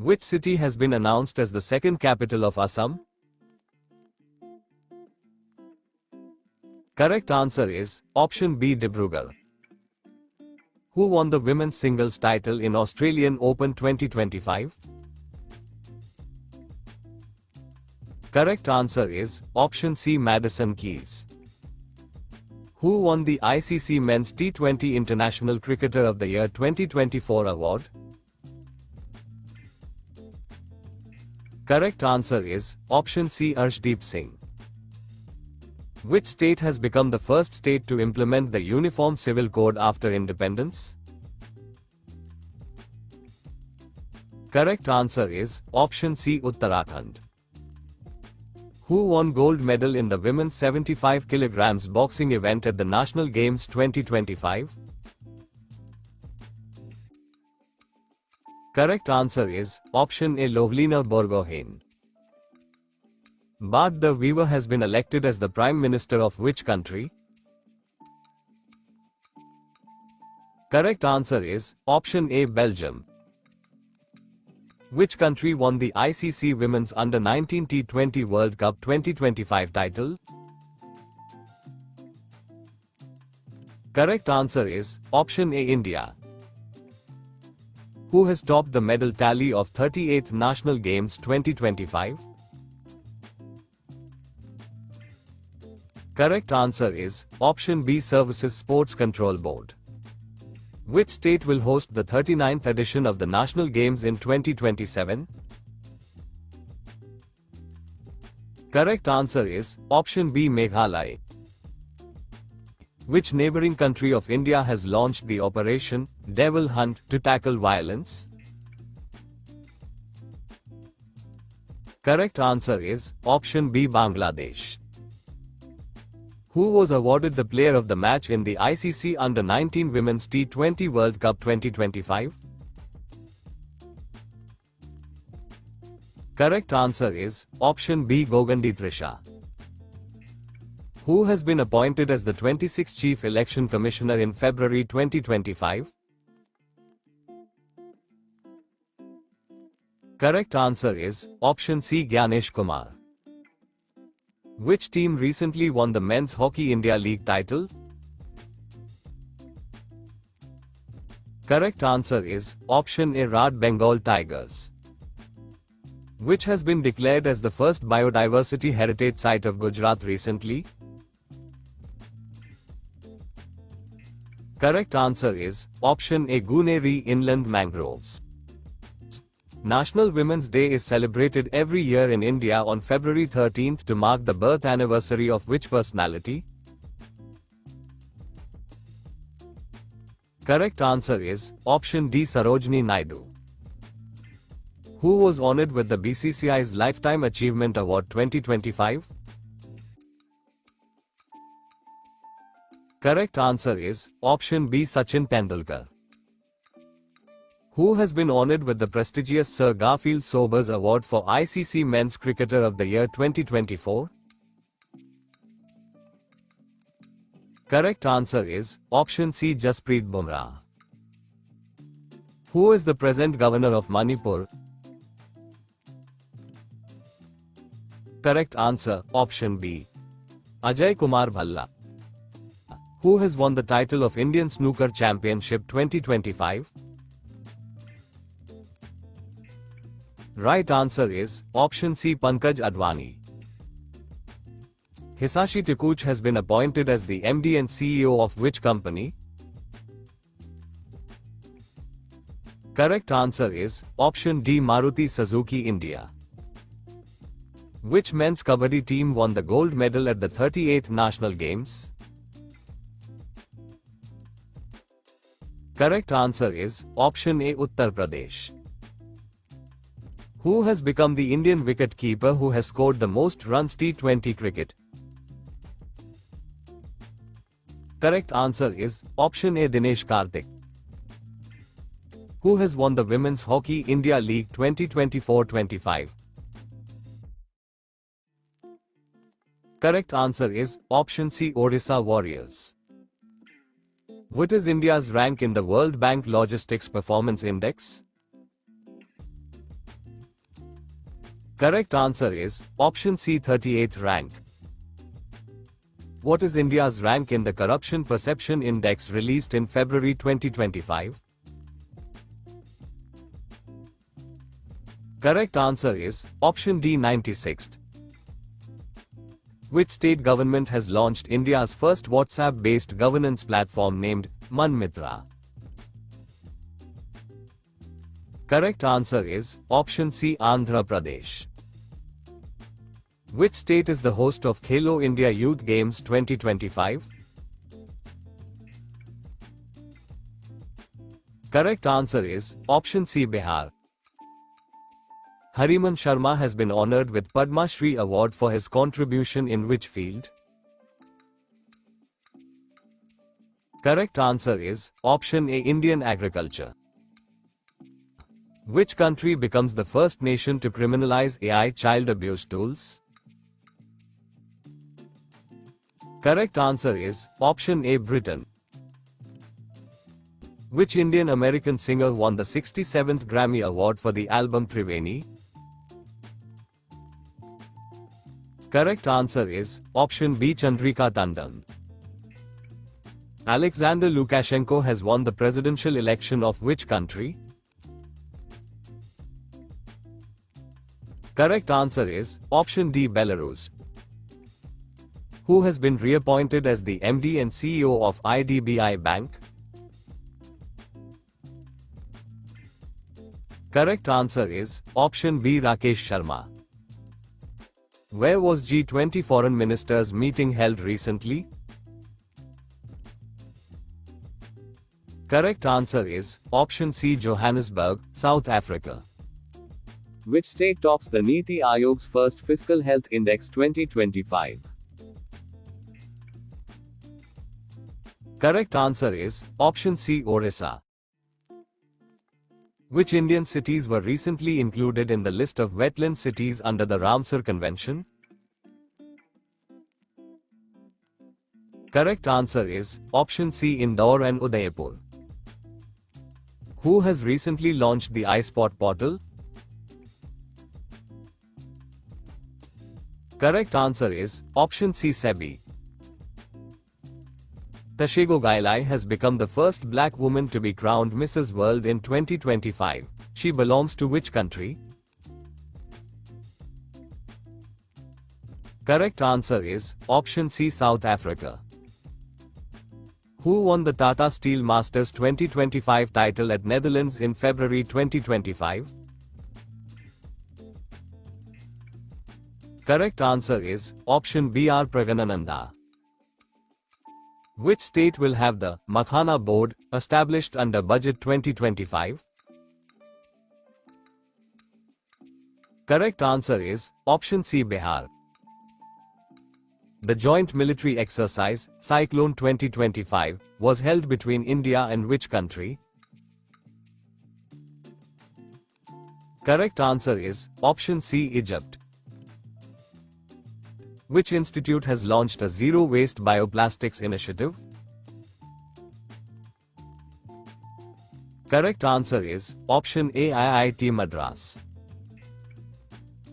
Which city has been announced as the second capital of Assam? Correct answer is option B, Dibrugarh. Who won the women's singles title in Australian Open 2025? Correct answer is option C, Madison Keys. Who won the ICC Men's T20 International Cricketer of the Year 2024 award? Correct answer is option C, Arshdeep Singh. Which state has become the first state to implement the Uniform Civil Code after independence? Correct answer is option C, Uttarakhand. Who won gold medal in the women's 75 kg boxing event at the National Games 2025? Correct answer is option A, Lovlina Borgohain. Bart de Wever has been elected as the Prime Minister of which country? Correct answer is option A, Belgium. Which country won the ICC Women's Under-19 T20 World Cup 2025 title? Correct answer is option A, India. Who has topped the medal tally of 38th National Games 2025? Correct answer is option B, Services Sports Control Board. Which state will host the 39th edition of the National Games in 2027? Correct answer is option B, Meghalaya. Which neighboring country of India has launched the Operation Devil Hunt to tackle violence? Correct answer is option B, Bangladesh. Who was awarded the Player of the Match in the ICC Under-19 Women's T20 World Cup 2025? Correct answer is option B, Gogandi Trisha. Who has been appointed as the 26th Chief Election Commissioner in February 2025? Correct answer is option C, Gyanesh Kumar. Which team recently won the Men's Hockey India League title? Correct answer is option A, Rad Bengal Tigers. Which has been declared as the first biodiversity heritage site of Gujarat recently? Correct answer is option A, Guneri Inland Mangroves. National Women's Day is celebrated every year in India on February 13th to mark the birth anniversary of which personality? Correct answer is option D, Sarojini Naidu. Who was honored with the BCCI's Lifetime Achievement Award 2025? Correct answer is option B, Sachin Tendulkar. Who has been honored with the prestigious Sir Garfield Sobers Award for ICC Men's Cricketer of the Year 2024? Correct answer is option C, Jasprit Bumrah. Who is the present governor of Manipur? Correct answer option B, Ajay Kumar Bhalla. Who has won the title of Indian Snooker Championship 2025? Right answer is option C, Pankaj Advani. Hisashi Takuch has been appointed as the MD and CEO of which company? Correct answer is option D, Maruti Suzuki India. Which men's kabaddi team won the gold medal at the 38th National Games? Correct answer is option A, Uttar Pradesh. Who has become the Indian wicket-keeper who has scored the most runs T20 cricket? Correct answer is option A, Dinesh Karthik. Who has won the Women's Hockey India League 2024-25? Correct answer is option C, Odisha Warriors. What is India's rank in the World Bank Logistics Performance Index? Correct answer is option C, 38th rank. What is India's rank in the Corruption Perception Index released in February 2025? Correct answer is option D, 96th. Which state government has launched India's first WhatsApp-based governance platform named Manmitra? Correct answer is option C, Andhra Pradesh. Which state is the host of Khelo India Youth Games 2025? Correct answer is option C, Bihar. Hariman Sharma has been honored with Padma Shri Award for his contribution in which field? Correct answer is option A, Indian agriculture. Which country becomes the first nation to criminalize AI child abuse tools? Correct answer is option A, Britain. Which Indian American singer won the 67th Grammy Award for the album Triveni? Correct answer is option B, Chandrika Tandon. Alexander Lukashenko has won the presidential election of which country? Correct answer is option D, Belarus. Who has been reappointed as the MD and CEO of IDBI Bank? Correct answer is option B, Rakesh Sharma. Where was G20 foreign ministers meeting held recently? Correct answer is option C, Johannesburg, South Africa. Which state tops the Niti Aayog's first Fiscal Health Index 2025? Correct answer is option C, Orissa. Which Indian cities were recently included in the list of wetland cities under the Ramsar Convention? Correct answer is option C, Indore and Udaipur. Who has recently launched the iSpot portal? Correct answer is option C, SEBI. Tashego Gailai has become the first black woman to be crowned Mrs. World in 2025. She belongs to which country? Correct answer is option C, South Africa. Who won the Tata Steel Masters 2025 title at Netherlands in February 2025? Correct answer is option B, R. Praganananda. Which state will have the Makhana Board established under Budget 2025? Correct answer is option C, Bihar. The joint military exercise, Cyclone 2025, was held between India and which country? Correct answer is option C, Egypt. Which institute has launched a zero waste bioplastics initiative? Correct answer is option A, IIT Madras.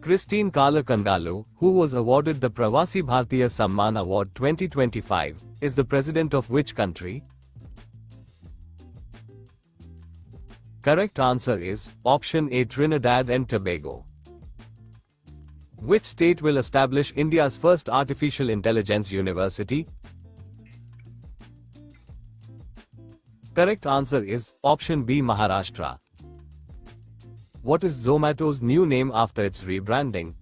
Christine Kalakangalu, who was awarded the Pravasi Bhartiya Samman Award 2025, is the president of which country? Correct answer is option A, Trinidad and Tobago. Which state will establish India's first artificial intelligence university? Correct answer is option B, Maharashtra. What is Zomato's new name after its rebranding?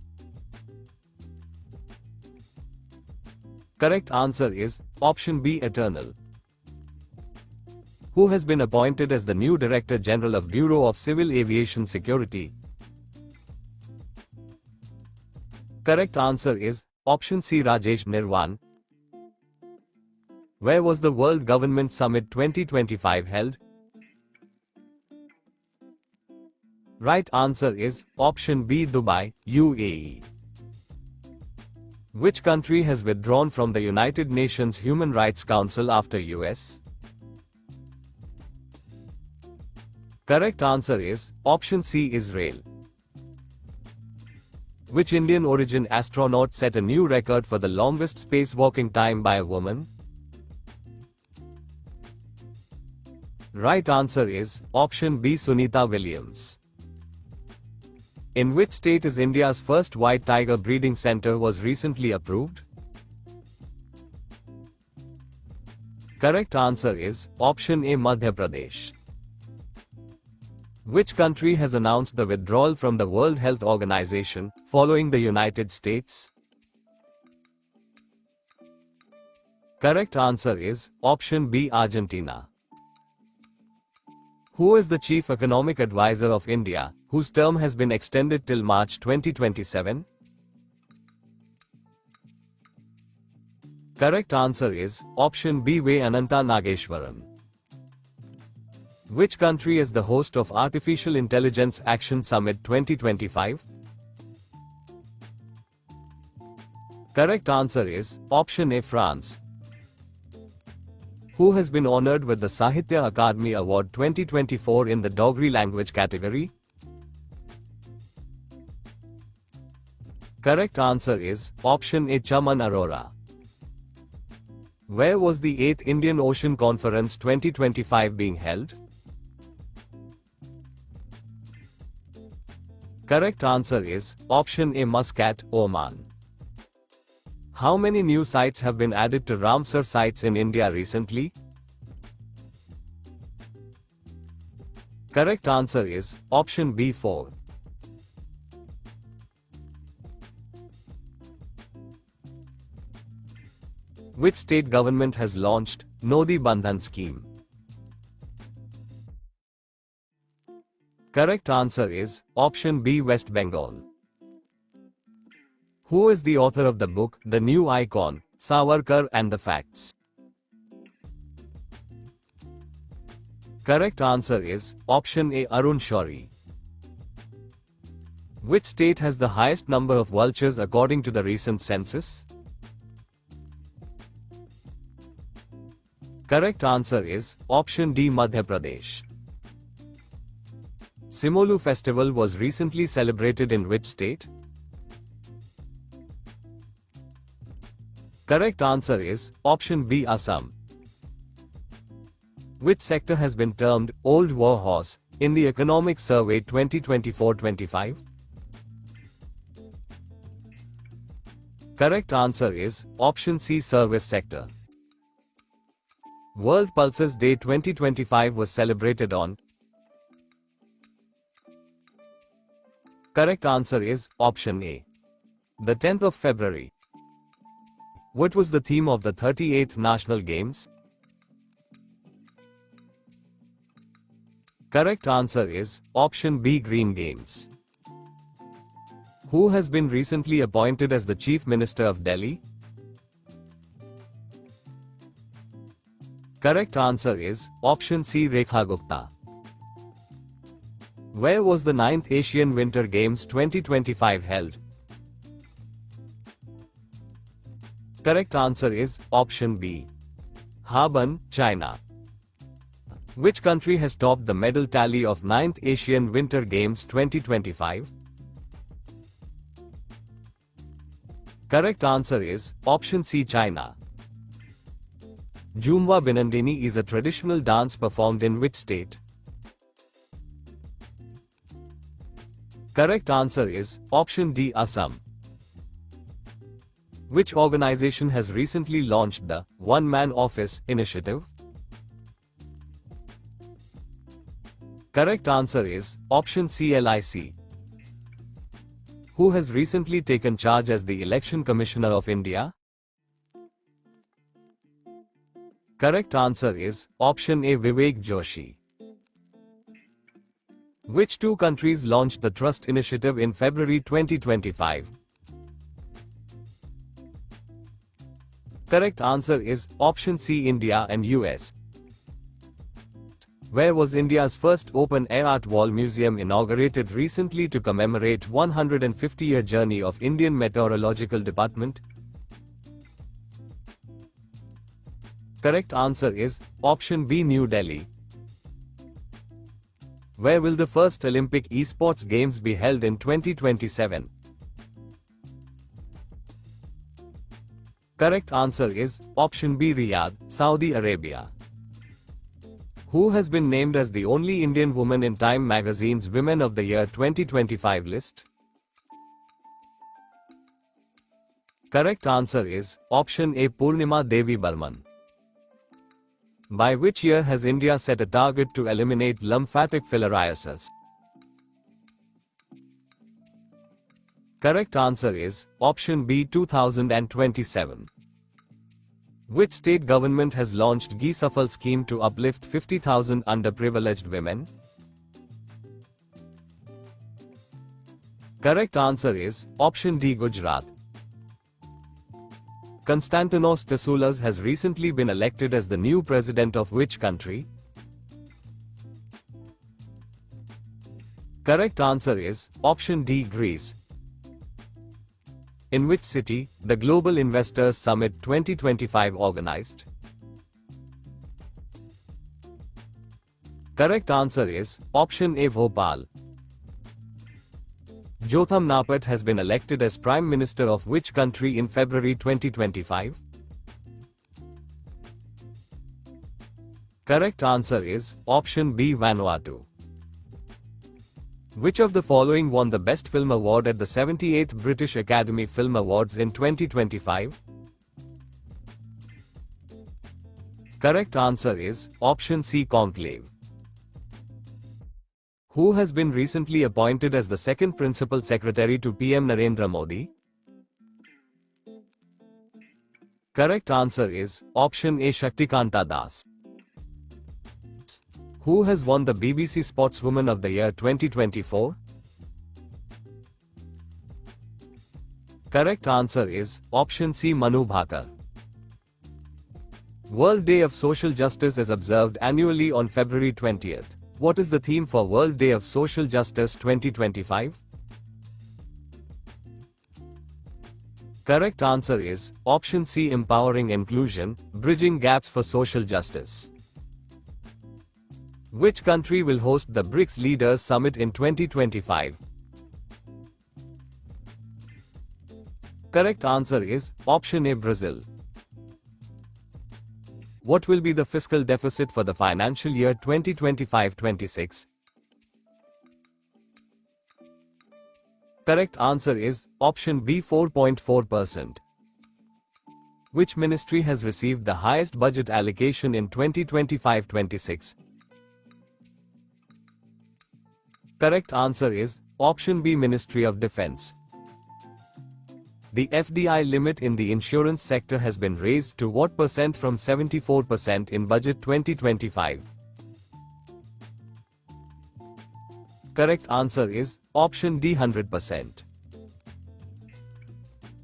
Correct answer is option B, Eternal. Who has been appointed as the new Director General of Bureau of Civil Aviation Security? Correct answer is option C, Rajesh Nirwan. Where was the World Government Summit 2025 held? Right answer is option B, Dubai, UAE. Which country has withdrawn from the United Nations Human Rights Council after US? Correct answer is option C, Israel. Which Indian origin astronaut set a new record for the longest spacewalking time by a woman? Right answer is option B, Sunita Williams. In which state is India's first white tiger breeding center was recently approved? Correct answer is option A, Madhya Pradesh. Which country has announced the withdrawal from the World Health Organization, following the United States? Correct answer is option B, Argentina. Who is the Chief Economic Advisor of India, whose term has been extended till March 2027? Correct answer is option B, V. Ananta Nageshwaran. Which country is the host of Artificial Intelligence Action Summit 2025? Correct answer is option A, France. Who has been honored with the Sahitya Akademi Award 2024 in the Dogri language category? Correct answer is option A, Chaman Arora. Where was the 8th Indian Ocean Conference 2025 being held? Correct answer is option A, Muscat, Oman. How many new sites have been added to Ramsar sites in India recently? Correct answer is option B, 4. Which state government has launched Nodi Bandhan scheme? Correct answer is option B, West Bengal. Who is the author of the book The New Icon, Savarkar and the Facts? Correct answer is option A, Arun Shourie. Which state has the highest number of vultures according to the recent census? Correct answer is option D, Madhya Pradesh. Simolu festival was recently celebrated in which state? Correct answer is option B, Assam. Which sector has been termed Old War Horse in the Economic Survey 2024-25? Correct answer is option C, Service sector. World Pulses Day 2025 was celebrated on? Correct answer is option A, the 10th of February. What was the theme of the 38th National Games? Correct answer is option B, Green Games. Who has been recently appointed as the Chief Minister of Delhi? Correct answer is option C, Rekha Gupta. Where was the 9th Asian Winter Games 2025 held? Correct answer is option B, Harbin, China. Which country has topped the medal tally of 9th Asian Winter Games 2025? Correct answer is option C, China. Jhumwa Binandini is a traditional dance performed in which state? Correct answer is option D, Assam. Which organization has recently launched the One Man Office initiative? Correct answer is option C, LIC. Who has recently taken charge as the Election Commissioner of India? Correct answer is option A, Vivek Joshi. Which two countries launched the Trust Initiative in February 2025? Correct answer is option C, India and US. Where was India's first open-air art wall museum inaugurated recently to commemorate 150-year journey of Indian Meteorological Department? Correct answer is option B, New Delhi. Where will the first Olympic Esports Games be held in 2027? Correct answer is option B, Riyadh, Saudi Arabia. Who has been named as the only Indian woman in Time magazine's Women of the Year 2025 list? Correct answer is option A, Purnima Devi Barman. By which year has India set a target to eliminate lymphatic filariasis? Correct answer is option B, 2027. Which state government has launched Gi Safal scheme to uplift 50,000 underprivileged women? Correct answer is option D, Gujarat. Konstantinos Tsoulas has recently been elected as the new president of which country? Correct answer is option D, Greece. In which city the Global Investors Summit 2025 organized? Correct answer is option A, Bhopal. Jotham Napat has been elected as Prime Minister of which country in February 2025? Correct answer is option B, Vanuatu. Which of the following won the Best Film Award at the 78th British Academy Film Awards in 2025? Correct answer is option C, Conclave. Who has been recently appointed as the second Principal Secretary to PM Narendra Modi? Correct answer is option A, Shaktikanta Das. Who has won the BBC Sportswoman of the Year 2024? Correct answer is option C, Manu Bhaker. World Day of Social Justice is observed annually on February 20th. What is the theme for World Day of Social Justice 2025? Correct answer is option C, Empowering Inclusion, Bridging Gaps for Social Justice. Which country will host the BRICS Leaders Summit in 2025? Correct answer is option A, Brazil. What will be the fiscal deficit for the financial year 2025-26? Correct answer is option B, 4.4%. Which ministry has received the highest budget allocation in 2025-26? Correct answer is option B, Ministry of Defense. The FDI limit in the insurance sector has been raised to what percent from 74% in budget 2025? Correct answer is option D, 100%.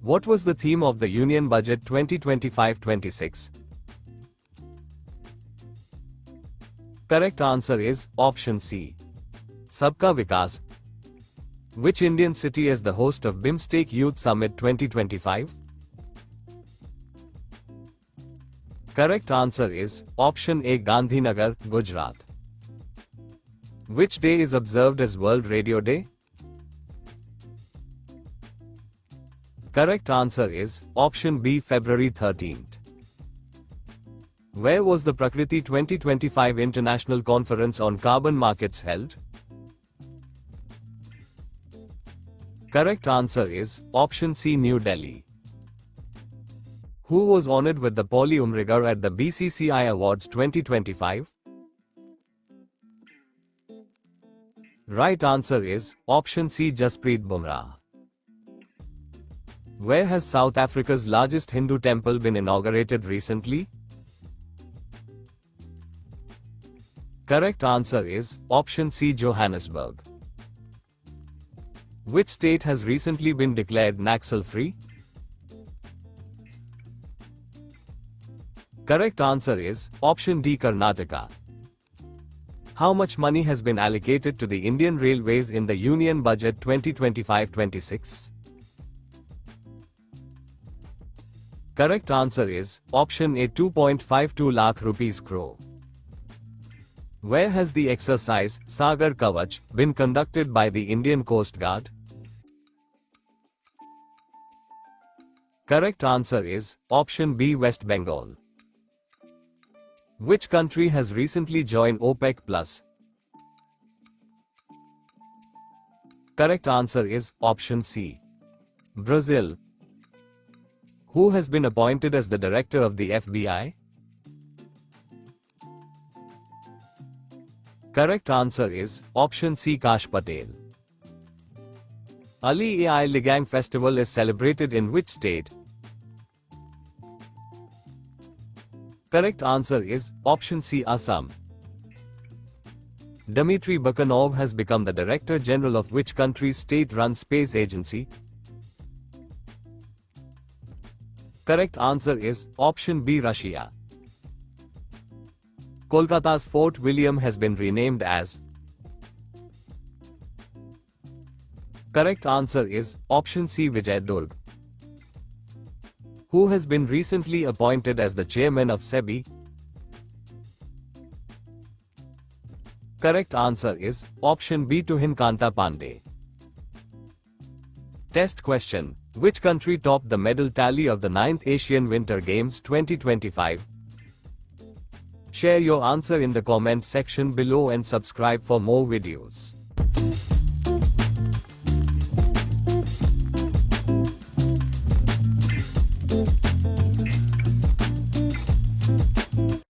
What was the theme of the Union Budget 2025-26? Correct answer is option C, Sabka Vikas. Which Indian city is the host of BIMSTEC Youth Summit 2025? Correct answer is option A, Gandhinagar, Gujarat. Which day is observed as World Radio Day? Correct answer is option B, February 13th. Where was the Prakriti 2025 International Conference on Carbon Markets held? Correct answer is option C, New Delhi. Who was honored with the Paulie Umrigar at the BCCI Awards 2025? Right answer is option C, Jasprit Bumrah. Where has South Africa's largest Hindu temple been inaugurated recently? Correct answer is option C, Johannesburg. Which state has recently been declared Naxal-free? Correct answer is option D, Karnataka. How much money has been allocated to the Indian Railways in the Union Budget 2025-26? Correct answer is option A, 2.52 lakh rupees crore. Where has the exercise Sagar Kavach been conducted by the Indian Coast Guard? Correct answer is option B, West Bengal. Which country has recently joined OPEC Plus? Correct answer is option C, Brazil. Who has been appointed as the director of the FBI? Correct answer is option C, Kash Patel. Ali Ai Ligang festival is celebrated in which state? Correct answer is option C, Assam. Dmitry Bakanov has become the Director General of which country's state-run space agency? Correct answer is option B, Russia. Kolkata's Fort William has been renamed as? Correct answer is option C, Vijayadurg. Who has been recently appointed as the chairman of SEBI? Correct answer is option B, Tuhin Kanta Pandey. Test question. Which country topped the medal tally of the 9th Asian Winter Games 2025? Share your answer in the comment section below and subscribe for more videos.